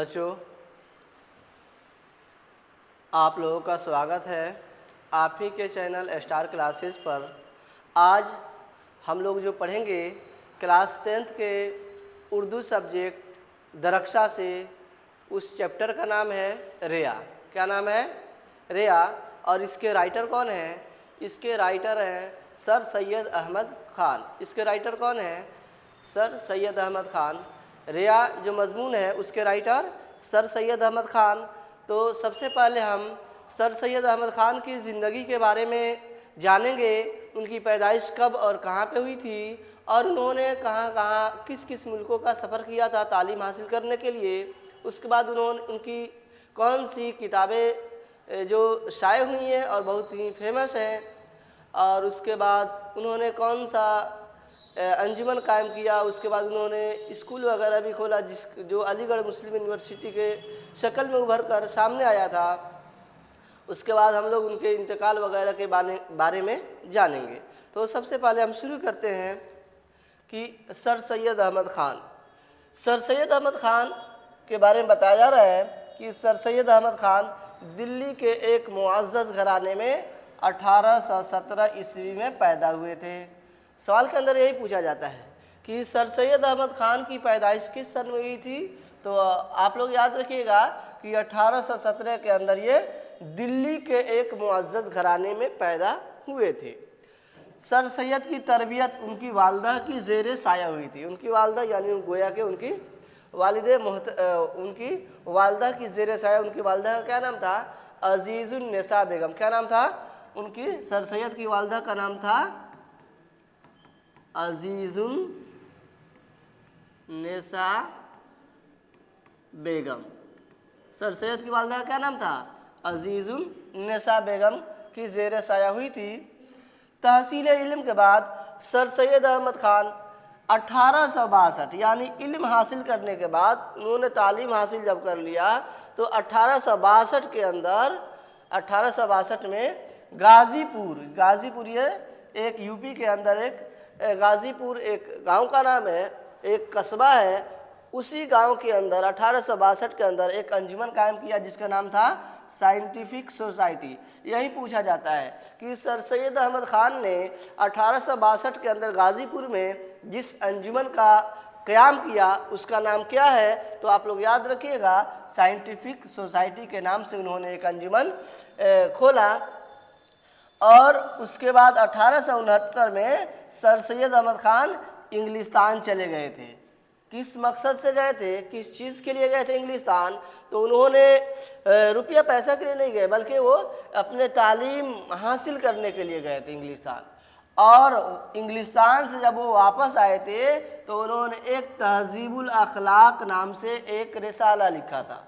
बच्चों, आप लोगों का स्वागत है आप ही के चैनल स्टार क्लासेस पर। आज हम लोग जो पढ़ेंगे क्लास 10th के उर्दू सब्जेक्ट दरक्षा से, उस चैप्टर का नाम है रिया। क्या नाम है? रिया। और इसके राइटर कौन हैं? इसके राइटर हैं सर सैयद अहमद ख़ान। इसके राइटर कौन हैं? सर सैयद अहमद ख़ान। रिया जो मज़मून है उसके राइटर सर सैयद अहमद ख़ान। तो सबसे पहले हम सर सैयद अहमद ख़ान की ज़िंदगी के बारे में जानेंगे। उनकी पैदाइश कब और कहाँ पे हुई थी, और उन्होंने कहाँ कहाँ किस किस मुल्कों का सफ़र किया था तालीम हासिल करने के लिए। उसके बाद उनकी कौन सी किताबें जो शाये हुई हैं और बहुत ही फेमस हैं, और उसके बाद उन्होंने कौन सा अंजुमन कायम किया। उसके बाद उन्होंने स्कूल वगैरह भी खोला जो अलीगढ़ मुस्लिम यूनिवर्सिटी के शक्ल में उभर कर सामने आया था। उसके बाद हम लोग उनके इंतकाल वगैरह के बारे में जानेंगे। तो सबसे पहले हम शुरू करते हैं कि सर सैयद अहमद ख़ान। सर सैयद अहमद ख़ान के बारे में बताया जा रहा है कि सर सैयद अहमद ख़ान दिल्ली के एक मुअज़्ज़ज़ घराने में 1817 ईस्वी में पैदा हुए थे। सवाल के अंदर यही पूछा जाता है कि सर सैयद अहमद ख़ान की पैदाइश किस सन में हुई थी। तो आप लोग याद रखिएगा कि 1817 के अंदर ये दिल्ली के एक मुअज़्ज़ज़ घराने में पैदा हुए थे। सर सैयद की तरबियत उनकी वालदा की ज़ेर साया हुई थी। उनकी वालदा यानी गोया के उनकी उनकी वालदा की ज़ेर साया, उनकी वालदा का क्या नाम था? अज़ीज़ुन्निसा बेगम। क्या नाम था उनकी? सर सैयद की वालदा का नाम था अज़ीज़ुन्निसा बेगम। सर सैयद की वालदा का क्या नाम था? अज़ीज़ुन्निसा बेगम की ज़ेर साया हुई थी। तहसील इल्म के बाद सर सैयद अहमद ख़ान 1862 यानी इल्म हासिल करने के बाद उन्होंने तालीम हासिल जब कर लिया तो 1862 के अंदर 1862 में गाज़ीपुर ये एक यूपी के अंदर एक गाज़ीपुर एक गांव का नाम है, एक कस्बा है। उसी गांव के अंदर 1862 के अंदर एक अंजुमन कायम किया जिसका नाम था साइंटिफिक सोसाइटी। यही पूछा जाता है कि सर सैयद अहमद ख़ान ने 1862 के अंदर गाज़ीपुर में जिस अंजुमन का क़याम किया उसका नाम क्या है? तो आप लोग याद रखिएगा, साइंटिफिक सोसाइटी के नाम से उन्होंने एक अंजुमन खोला। और उसके बाद 1869 में सर सैयद अहमद ख़ान इंग्लिस्तान चले गए थे। किस मकसद से गए थे, किस चीज़ के लिए गए थे इंग्लिस्तान? तो उन्होंने रुपया पैसा के लिए नहीं गए, बल्कि वो अपने तालीम हासिल करने के लिए गए थे इंग्लिस्तान। और इंग्लिस्तान से जब वो वापस आए थे तो उन्होंने एक तहज़ीबुल अखलाक नाम से एक रिसाला लिखा था।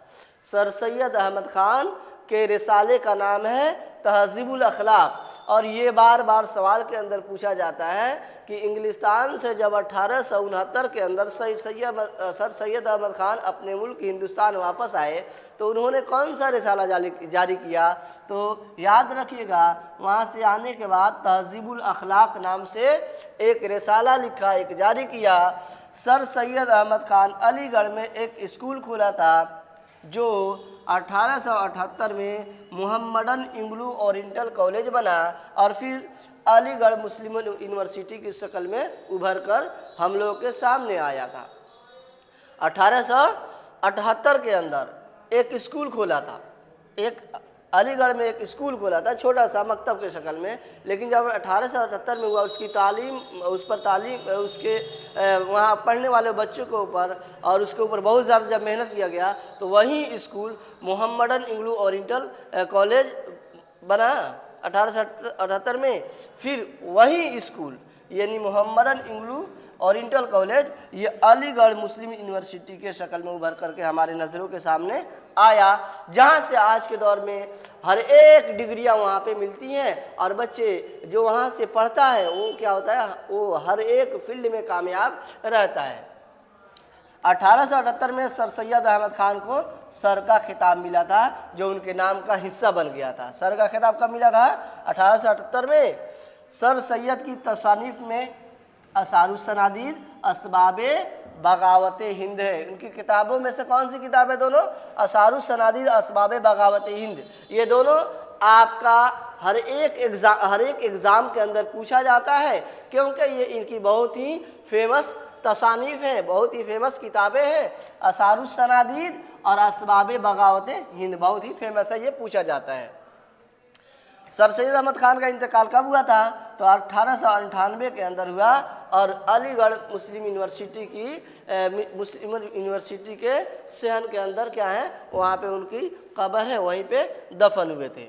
सर सैयद अहमद ख़ान के रिसाले का नाम है तहज़ीबुल अखलाक। और ये बार बार सवाल के अंदर पूछा जाता है कि इंग्लिस्तान से जब 1869 के अंदर सर सैयद अहमद ख़ान अपने मुल्क हिंदुस्तान वापस आए तो उन्होंने कौन सा रिसाला जारी किया? तो याद रखिएगा, वहाँ से आने के बाद तहज़ीबुल अखलाक नाम से एक रिसाला लिखा, एक जारी किया। सर सैयद अहमद ख़ान अलीगढ़ में एक स्कूल खोला था जो 1878 में मुहम्मडन इंग्लू ओरिएंटल कॉलेज बना और फिर अलीगढ़ मुस्लिम यूनिवर्सिटी की शक्ल में उभर कर हम लोगों के सामने आया था। 1878 के अंदर एक स्कूल खोला था, एक अलीगढ़ में एक स्कूल खोला था छोटा सा मकतब के शक्ल में। लेकिन जब 1878 में हुआ उसकी तालीम उसके वहाँ पढ़ने वाले बच्चों के ऊपर और उसके ऊपर बहुत ज़्यादा जब मेहनत किया गया तो वही स्कूल मुहम्मडन इंग्लू ओरिएंटल कॉलेज बना 1878 में। फिर वही स्कूल यानी मुहम्मडन इंग्लू ओरिएंटल कॉलेज ये अलीगढ़ मुस्लिम यूनिवर्सिटी के शक्ल में उभर करके हमारे नज़रों के सामने आया, जहाँ से आज के दौर में हर एक डिग्रियाँ वहाँ पे मिलती हैं और बच्चे जो वहाँ से पढ़ता है वो क्या होता है, वो हर एक फील्ड में कामयाब रहता है। 1878 में सर सैयद अहमद ख़ान को सर का खिताब मिला था जो उनके नाम का हिस्सा बन गया था। सर का खिताब कब मिला था? 1878 में। सर सैयद की तसानीफ में असारुस्सनादीद, असबाबे बगावत हिंद है। उनकी किताबों में से कौन सी किताब है दोनों? असारुस सनादीद असबाब बगावत हिंद। ये दोनों आपका हर एक एग्ज़ाम के अंदर पूछा जाता है, क्योंकि ये इनकी बहुत ही फेमस तसानीफ़ हैं, बहुत ही फेमस किताबें हैं। असारुस सनादीद और असबाब बगावत हिंद बहुत ही फेमस है, ये पूछा जाता है। सर सैयद अहमद खान का इंतकाल कब हुआ था? तो 1898 के अंदर हुआ, और अलीगढ़ मुस्लिम यूनिवर्सिटी के सहन के अंदर क्या है, वहाँ पे उनकी कब्र है, वहीं पे दफन हुए थे।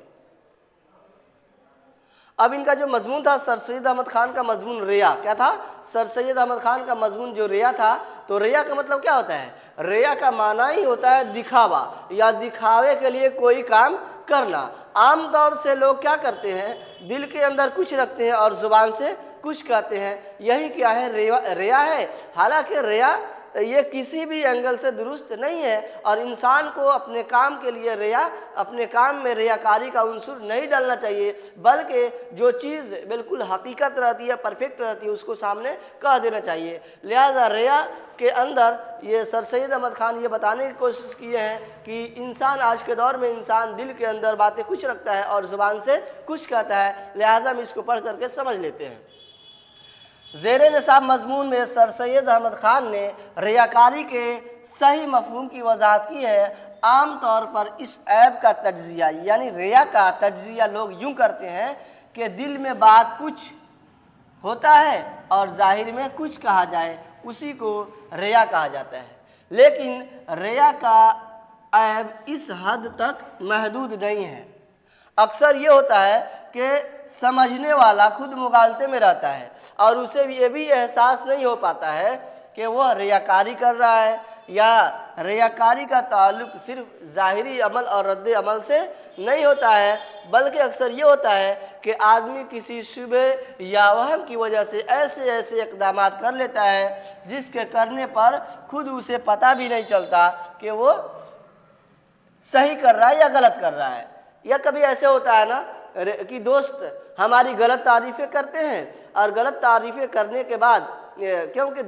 अब इनका जो मजमून था सर सैयद अहमद खान का मजमून रिया क्या था? सर सैयद अहमद खान का मजमून जो रिया था, तो रिया का मतलब क्या होता है? रिया का माना ही होता है दिखावा, या दिखावे के लिए कोई काम करना। आम तौर से लोग क्या करते हैं, दिल के अंदर कुछ रखते हैं और जुबान से कुछ कहते हैं, यही क्या है? रिया है। हालांकि रिया ये किसी भी एंगल से दुरुस्त नहीं है, और इंसान को अपने काम के लिए अपने काम में रियाकारी का उन्सुर नहीं डालना चाहिए, बल्कि जो चीज़ बिल्कुल हकीकत रहती है, परफेक्ट रहती है, उसको सामने कह देना चाहिए। लिहाजा रिया के अंदर ये सर सैयद अहमद खान ये बताने की कोशिश किए हैं कि इंसान आज के दौर में इंसान दिल के अंदर बातें कुछ रखता है और ज़ुबान से कुछ कहता है। लिहाजा हम इसको पढ़ करके समझ लेते हैं। ज़ेरे निसाब मजमून में सर सैयद अहमद खान ने रियाकारी के सही मफहूम की वजाहत की है। आम तौर पर इस ऐब का तज्जिया, यानी रिया का तज्जिया लोग यूँ करते हैं कि दिल में बात कुछ होता है और ज़ाहिर में कुछ कहा जाए, उसी को रिया कहा जाता है। लेकिन रिया का ऐब इस हद तक महदूद नहीं है। अक्सर ये होता है कि समझने वाला खुद मुगालते में रहता है और उसे ये भी एहसास नहीं हो पाता है कि वह रियाकारी कर रहा है, या रियाकारी का ताल्लुक सिर्फ ज़ाहिरी अमल और रद्द अमल से नहीं होता है, बल्कि अक्सर ये होता है कि आदमी किसी शुबे या वहम की वजह से ऐसे ऐसे इक़दाम कर लेता है जिसके करने पर खुद उसे पता भी नहीं चलता कि वो सही कर रहा है या गलत कर रहा है। या कभी ऐसे होता है ना कि दोस्त हमारी गलत तारीफ़ें करते हैं, और गलत तारीफ़ें करने के बाद क्योंकि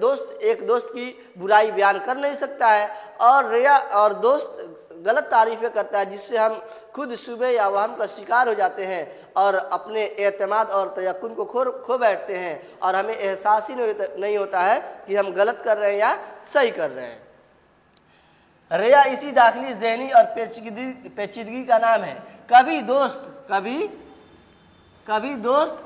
एक दोस्त की बुराई बयान कर नहीं सकता है, और दोस्त गलत तारीफ़ें करता है, जिससे हम खुद शुबे या वहम का शिकार हो जाते हैं और अपने एतमाद और तयक्कुन को खो बैठते हैं, और हमें एहसास ही नहीं होता है कि हम गलत कर रहे हैं या सही कर रहे हैं। रिया इसी दाखिली ज़हनी और पेचीदगी का नाम है। कभी दोस्त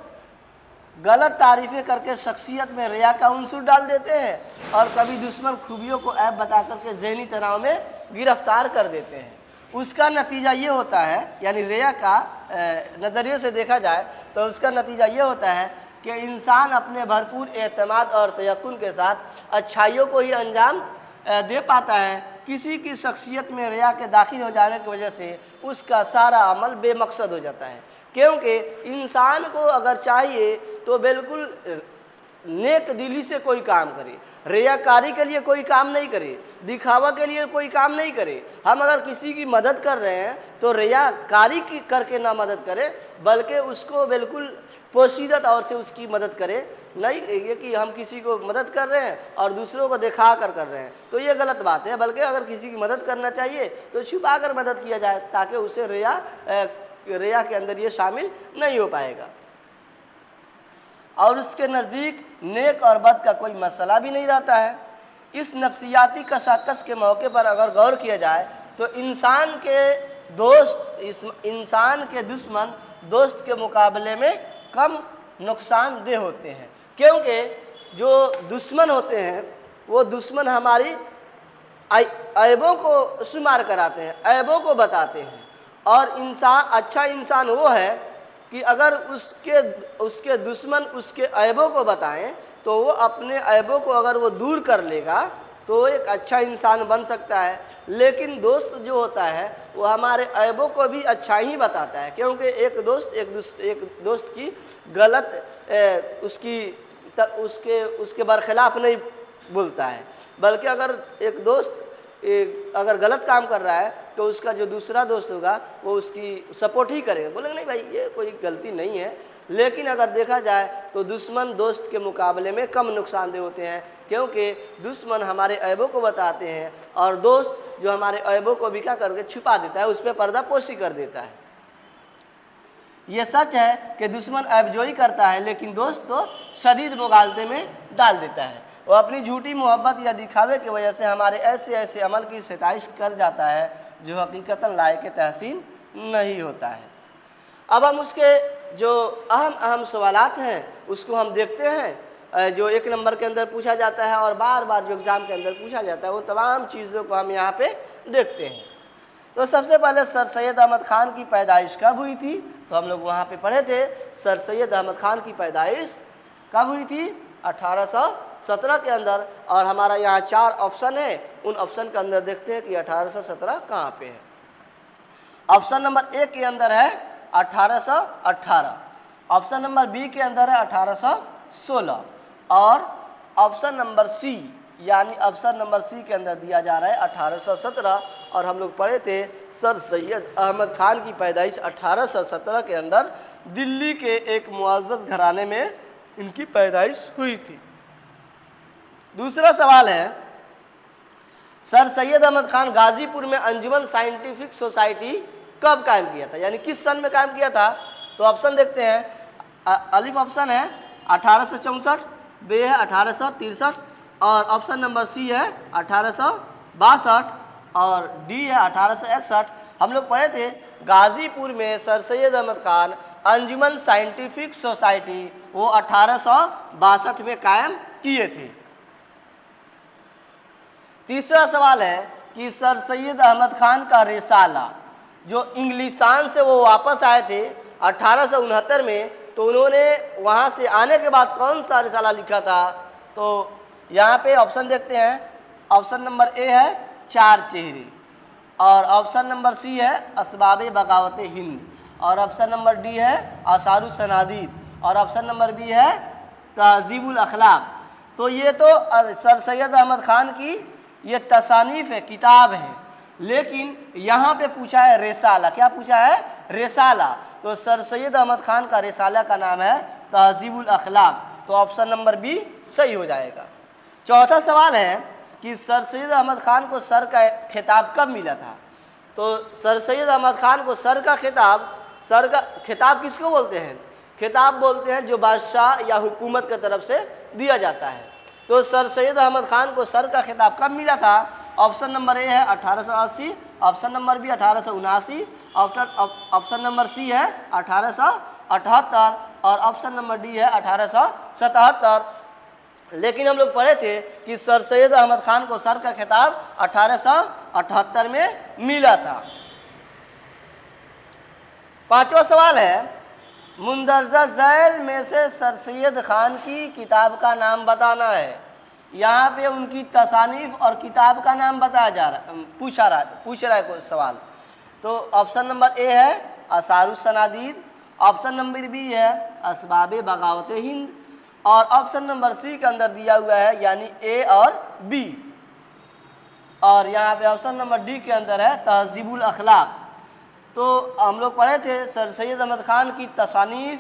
गलत तारीफ़ें करके शख्सियत में रिया का उन्सुर डाल देते हैं, और कभी दुश्मन खूबियों को ऐब बता करके ज़हनी तनाव में गिरफ्तार कर देते हैं। उसका नतीजा ये होता है, यानी रिया का नज़रिए से देखा जाए तो उसका नतीजा ये होता है कि इंसान अपने भरपूर एतमाद और तयक्कुन के साथ अच्छाइयों को ही अंजाम दे पाता है। किसी की शख्सियत में रिया के दाखिल हो जाने की वजह से उसका सारा अमल बेमकसद हो जाता है, क्योंकि इंसान को अगर चाहिए तो बिल्कुल नेक दिली से कोई काम करे, रियाकारी के लिए कोई काम नहीं करे, दिखावा के लिए कोई काम नहीं करे। हम अगर किसी की मदद कर रहे हैं तो रियाकारी की करके ना मदद करें, बल्कि उसको बिल्कुल पोशीदा तौर से उसकी मदद करें। नहीं ये कि हम किसी को मदद कर रहे हैं और दूसरों को दिखा कर रहे हैं, तो ये गलत बात है। बल्कि अगर किसी की मदद करना चाहिए तो छुपा कर मदद किया जाए, ताकि उसे रिया के अंदर ये शामिल नहीं हो पाएगा। और उसके नज़दीक नेक और बद का कोई मसला भी नहीं रहता है। इस नफ्सियाती कशाकश के मौके पर अगर गौर किया जाए तो इंसान के दुश्मन दोस्त के मुकाबले में कम नुकसानदेह होते हैं, क्योंकि जो दुश्मन होते हैं वो दुश्मन हमारी ऐबों को शुमार कराते हैं, ऐबों को बताते हैं। और अच्छा इंसान वो है कि अगर उसके दुश्मन उसके ऐबों को बताएं तो वो अपने ऐबों को अगर वो दूर कर लेगा तो एक अच्छा इंसान बन सकता है। लेकिन दोस्त जो होता है वो हमारे ऐबों को भी अच्छा ही बताता है, क्योंकि एक दोस्त की गलत उसके बरखिलाफ़ नहीं बोलता है, बल्कि अगर एक दोस्त अगर गलत काम कर रहा है तो उसका जो दूसरा दोस्त होगा वो उसकी सपोर्ट ही करेगा, बोलेंगे नहीं भाई ये कोई गलती नहीं है। लेकिन अगर देखा जाए तो दुश्मन दोस्त के मुकाबले में कम नुकसानदेह होते हैं, क्योंकि दुश्मन हमारे ऐबों को बताते हैं और दोस्त जो हमारे ऐबों को भी क्या करके छुपा देता है, उस पर पर्दापोशी कर देता है। ये सच है कि दुश्मन ऐबजोई करता है, लेकिन दोस्त तो शदीद मुगालते में डाल देता है। वो अपनी झूठी मोहब्बत या दिखावे की वजह से हमारे ऐसे ऐसे अमल की सिताइश कर जाता है जो हकीकतन लायक तहसीन नहीं होता है। अब हम उसके जो अहम सवालात हैं उसको हम देखते हैं, जो 1 नंबर के अंदर पूछा जाता है और बार बार जो एग्ज़ाम के अंदर पूछा जाता है, वो तमाम चीज़ों को हम यहाँ पे देखते हैं। तो सबसे पहले सर सैयद अहमद ख़ान की पैदाइश कब हुई थी? तो हम लोग वहाँ पे पढ़े थे सर सैयद अहमद ख़ान की पैदाइश कब हुई थी? 1817 के अंदर। और हमारा यहाँ 4 ऑप्शन है, उन ऑप्शन के अंदर देखते हैं कि 1817 कहाँ पे है। ऑप्शन नंबर ए के अंदर है 1818, ऑप्शन नंबर बी के अंदर है 1816 और ऑप्शन नंबर सी यानी ऑप्शन नंबर सी के अंदर दिया जा रहा है 1817। और हम लोग पढ़े थे सर सैयद अहमद ख़ान की पैदाइश 1817 के अंदर दिल्ली के एक मुअज़्ज़ज़ घराने में इनकी पैदाइश हुई थी। दूसरा सवाल है, सर सैयद अहमद ख़ान गाज़ीपुर में अंजुमन साइंटिफिक सोसाइटी कब कायम किया था, यानी किस सन में कायम किया था? तो ऑप्शन देखते हैं। अलिफ ऑप्शन है 1864, बे है 1863 और ऑप्शन नंबर सी है 1862 और डी है 1861। हम लोग पढ़े थे गाज़ीपुर में सर सैयद अहमद ख़ान अंजुमन साइंटिफिक सोसाइटी वो 1862 में कायम किए थे। तीसरा सवाल है कि सर सैयद अहमद ख़ान का रिसाला जो इंग्लिस्तान से वो वापस आए थे 1869 में, तो उन्होंने वहाँ से आने के बाद कौन सा रिसाला लिखा था? तो यहाँ पे ऑप्शन देखते हैं। ऑप्शन नंबर ए है 4 चेहरे और ऑप्शन नंबर सी है असबाबे बगावत हिंद और ऑप्शन नंबर डी है आसारुस सनादीद और ऑप्शन नंबर बी है तहज़ीबुल अखलाक। तो ये तो सर सैयद अहमद ख़ान की ये तसानीफ़ है, किताब है, लेकिन यहाँ पे पूछा है रिसाला। क्या पूछा है? रिसाला। तो सर सैयद अहमद ख़ान का रिसाला का नाम है तहज़ीबुल अखलाक। तो ऑप्शन नंबर बी सही हो जाएगा। चौथा सवाल है कि सर सैयद अहमद ख़ान को सर का खिताब कब मिला था? तो सर सैयद अहमद ख़ान को सर का खिताब किसको बोलते हैं? खिताब बोलते हैं जो बादशाह या हुकूमत की तरफ से दिया जाता है। तो सर सैयद अहमद ख़ान को सर का खिताब कब मिला था? ऑप्शन नंबर ए है 1880, option number B 1879, option number C है 1878 और ऑप्शन नंबर डी है 1877। लेकिन हम लोग पढ़े थे कि सर सैयद अहमद ख़ान को सर का खिताब 1878 में मिला था। पांचवा सवाल है, मुंदरजा झैल में से सर सैयद ख़ान की किताब का नाम बताना है। यहाँ पे उनकी तसानीफ़ और किताब का नाम बताया जा रहा है, पूछ रहा है कोई सवाल। तो ऑप्शन नंबर ए है आसारुस सनादीद, ऑप्शन नंबर बी है असबाबे बगावत हिंद और ऑप्शन नंबर सी के अंदर दिया हुआ है यानी ए और बी और यहाँ पे ऑप्शन नंबर डी के अंदर है तहज़ीबुल अखलाक। तो हम लोग पढ़े थे सर सैयद अहमद ख़ान की तसानीफ़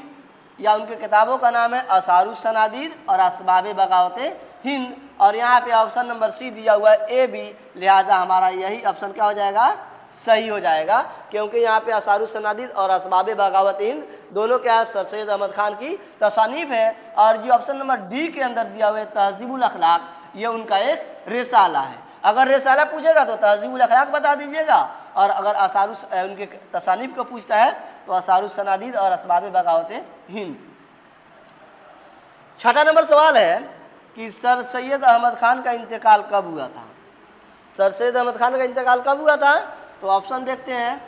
या उनके किताबों का नाम है आसारुस सनादीद और असबाबे बगावत हिंद और यहाँ पे ऑप्शन नंबर सी दिया हुआ है ए बी, लिहाजा हमारा यही ऑप्शन क्या हो जाएगा? सही हो जाएगा, क्योंकि यहाँ पे आसारुस सनादीद और असबाबे बगावत हिंद दोनों क्या सर सैयद अहमद ख़ान की तसानीफ़ है। और जो ऑप्शन नंबर डी के अंदर दिया हुआ है तहज़ीबुल अखलाक, ये उनका एक रिसाला है। अगर रिसाला पूछेगा तो तहज़ीबुल अखलाक बता दीजिएगा और अगर आसारुस उनके तसानीफ़ को पूछता है तो आसारुस सनादीद और असबाबे बगावत हिंद। छठा नंबर सवाल है कि सर सैयद अहमद ख़ान का इंतकाल कब हुआ था? सर सैयद अहमद ख़ान का इंतकाल कब हुआ था? तो ऑप्शन देखते हैं।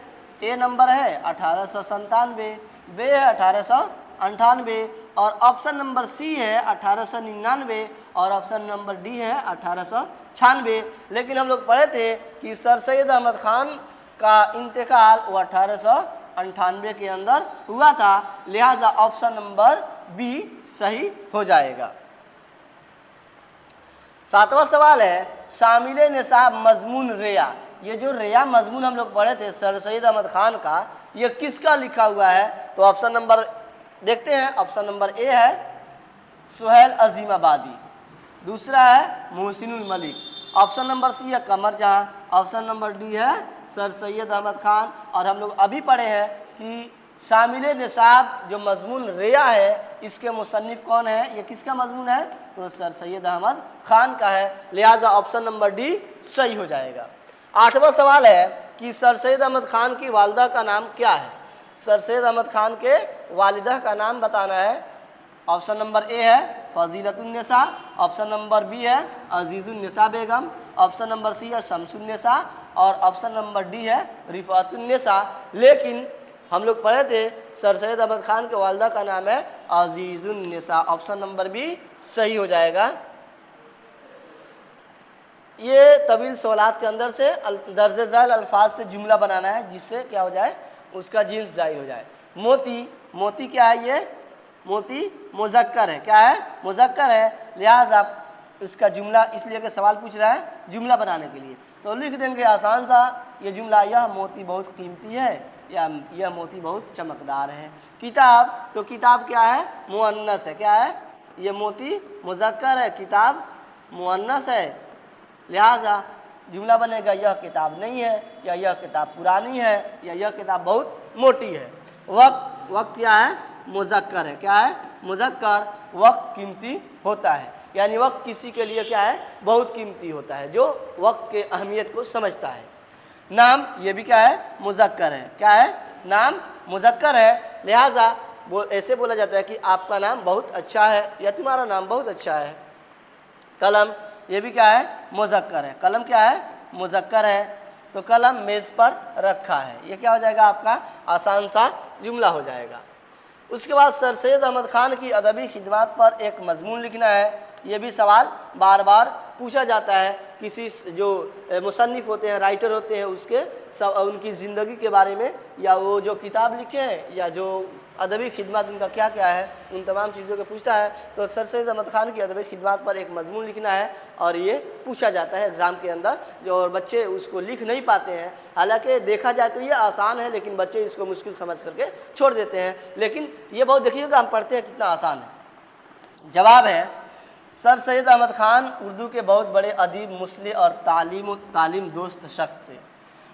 ए नंबर है 1897, बे है 1898 और ऑप्शन नंबर सी है 1899 और ऑप्शन नंबर डी है 1896। लेकिन हम लोग पढ़े थे कि सर सैयद अहमद ख़ान का इंतकाल वो 1898 के अंदर हुआ था, लिहाजा ऑप्शन नंबर बी सही हो जाएगा। सातवां सवाल है, शामिल निसाब मजमून रिया। ये जो रिया मजमून हम लोग पढ़े थे सर सैयद अहमद खान का, ये किसका लिखा हुआ है? तो ऑप्शन नंबर देखते हैं। ऑप्शन नंबर ए है सुहेल अजीमाबादी, दूसरा है मोहसिनुल मलिक, ऑप्शन नंबर सी है कमर जहां, ऑप्शन नंबर डी है सर सैयद अहमद खान। और हम लोग अभी पढ़े हैं कि शामिल निसाब जो मजमून रिया है इसके मुसन्निफ कौन है? ये किसका मजमून है? तो सर सैयद अहमद खान का है, लिहाजा ऑप्शन नंबर डी सही हो जाएगा। 8वां सवाल है कि सर सैयद अहमद खान की वालिदा का नाम क्या है? सर सैयद अहमद खान के वालिदा का नाम बताना है। ऑप्शन नंबर ए है फजीलतुन्निसा, ऑप्शन नंबर बी है अजीजुन्निसा बेगम, ऑप्शन नंबर सी है शमसुन्निसा और ऑप्शन नंबर डी है रिफातुन्निसा। लेकिन हम लोग पढ़े थे सर सैयद अहमद खान के वालिदा का नाम है अजीजुन्निसा, ऑप्शन नंबर बी सही हो जाएगा। ये तवील सवालात के अंदर से दर्जे ज़ैल अल्फाज से जुमला बनाना है जिससे क्या हो जाए, उसका जिन्स जाहिर हो जाए। मोती, मोती क्या है? ये मोती मुज़क्कर है, क्या है? मुज़क्कर है, लिहाजा उसका जुमला इसलिए कि सवाल पूछ रहा है जुमला बनाने के लिए, तो लिख देंगे आसान सा ये जुमला, यह मोती बहुत कीमती है या यह मोती बहुत चमकदार है। किताब, तो किताब क्या है? मुअन्नस है, क्या है? ये मोती मुज़क्कर है, किताब मुअन्नस है, लिहाजा जुमला बनेगा यह किताब नहीं है या यह किताब पुरानी है या यह किताब बहुत मोटी है। वक्त, वक्त क्या है? मुज़क्कर है, क्या है? मुज़क्कर, वक्त कीमती होता है, यानी वक्त किसी के लिए क्या है? बहुत कीमती होता है, जो वक्त के अहमियत को समझता है। नाम, ये भी क्या है? मुज़क्कर है, क्या है? नाम मुज़क्कर है, लिहाजा वो ऐसे बोला जाता है कि आपका नाम बहुत अच्छा है या तुम्हारा नाम बहुत अच्छा है। कलम, ये भी क्या है? मुज़क्कर है, कलम क्या है? मुज़क्कर है, तो कलम मेज़ पर रखा है, ये क्या हो जाएगा? आपका आसान सा जुमला हो जाएगा। उसके बाद सर सैयद अहमद खान की अदबी खिदमत पर एक मजमून लिखना है। ये भी सवाल बार बार पूछा जाता है, किसी जो मुसन्निफ होते हैं, राइटर होते हैं, उसके उनकी ज़िंदगी के बारे में या वो जो किताब लिखे हैं या जो अदबी खिदमत उनका क्या क्या है, उन तमाम चीज़ों को पूछता है। तो सर सैयद अहमद खान की अदबी खिदमत पर एक मजमून लिखना है और ये पूछा जाता है एग्ज़ाम के अंदर, जो और बच्चे उसको लिख नहीं पाते हैं। हालांकि देखा जाए तो ये आसान है, लेकिन बच्चे इसको मुश्किल समझ करके छोड़ देते हैं, लेकिन ये बहुत देखिएगा हम पढ़ते हैं कितना आसान है। जवाब है सर सैयद अहमद खान उर्दू के बहुत बड़े अदीब, मुस्लिम और तालीम दोस्त शख्स थे।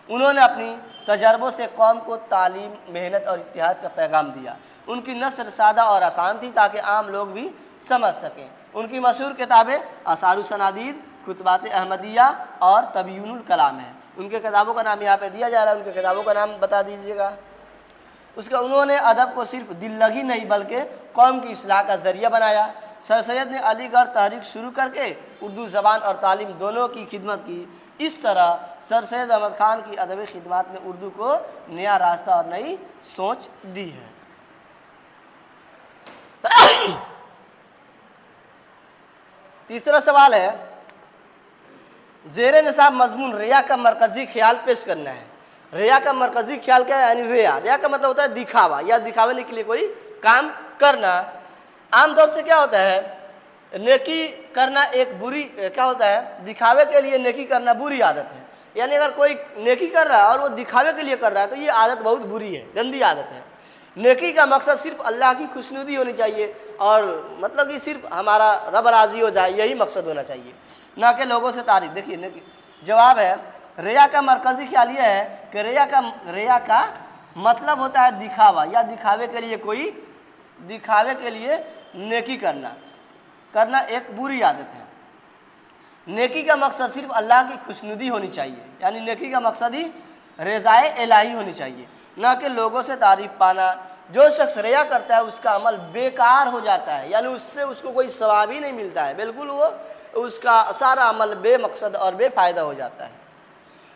उन्होंने अपनी तजर्बों से कौम को तालीम, मेहनत और इत्तेहाद का पैगाम दिया। उनकी नस्र सादा और आसान थी ताकि आम लोग भी समझ सकें। उनकी मशहूर किताबें आसारुस सनादीद, खुतबात अहमदिया और तबयीनुल कलाम है। उनके किताबों का नाम यहाँ पे दिया जा रहा है, उनके किताबों का नाम बता दीजिएगा। उसका उन्होंने अदब को सिर्फ दिल लगी नहीं बल्कि कौम की इस्लाह का ज़रिया बनाया। सर सैयद ने अलीगढ़ तहरीक शुरू करके उर्दू ज़बान और तालीम दोनों की खिदमत की। इस तरह सर सैयद अहमद खान की अदबी खिदमत ने उर्दू को नया रास्ता और नई सोच दी है। तीसरा सवाल है, ज़ेरे निसाब मजमून रिया का मरकज़ी ख्याल पेश करना है। रिया का मरकज़ी ख्याल क्या है? यानी रिया का मतलब होता है दिखावा या दिखावे के लिए कोई काम करना। आमतौर से क्या होता है, नेकी करना एक बुरी, क्या होता है, दिखावे के लिए नेकी करना बुरी आदत है। यानी अगर कोई नेकी कर रहा है और वो दिखावे के लिए कर रहा है तो ये आदत बहुत बुरी है, गंदी आदत है। नेकी का मकसद सिर्फ अल्लाह की खुशनुदी होनी चाहिए और मतलब कि सिर्फ हमारा रब राज़ी हो जाए, यही मकसद होना चाहिए, ना कि लोगों से तारीफ। देखिए नेकी, जवाब है रिया का मरकज़ी ख्याल ये है कि रिया का मतलब होता है दिखावा या दिखावे के लिए कोई, दिखावे के लिए नेकी करना एक बुरी आदत है। नेकी का मकसद सिर्फ अल्लाह की खुशनुदी होनी चाहिए, यानी नेकी का मकसद ही रज़ाए इलाही होनी चाहिए, ना कि लोगों से तारीफ पाना। जो शख्स रिया करता है उसका अमल बेकार हो जाता है, यानी उससे उसको कोई सवाब ही नहीं मिलता है, बिल्कुल वो उसका सारा अमल बेमकसद और बेफ़ायदा हो जाता है,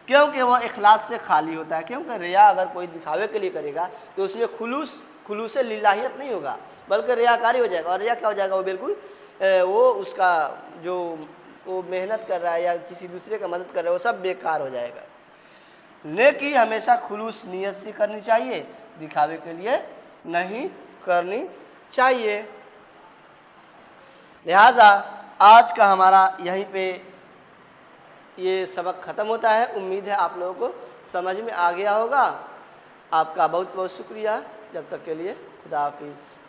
क्योंकि वह इखलास से खाली होता है। क्योंकि रिया अगर कोई दिखावे के लिए करेगा तो उसमें खुलूस लिल्लाहियत नहीं होगा बल्कि रियाकारी हो जाएगा। और रिया क्या हो जाएगा, वो बिल्कुल वो उसका जो वो मेहनत कर रहा है या किसी दूसरे का मदद कर रहा है वो सब बेकार हो जाएगा। नेकी हमेशा खुलूस नियत से करनी चाहिए, दिखावे के लिए नहीं करनी चाहिए। लिहाजा आज का हमारा यहीं पे یہ سبق ختم ہوتا ہے. امید ہے آپ لوگوں کو سمجھ میں آ گیا ہوگا. آپ کا بہت بہت شکریہ. جب تک کے لیے خدا حافظ.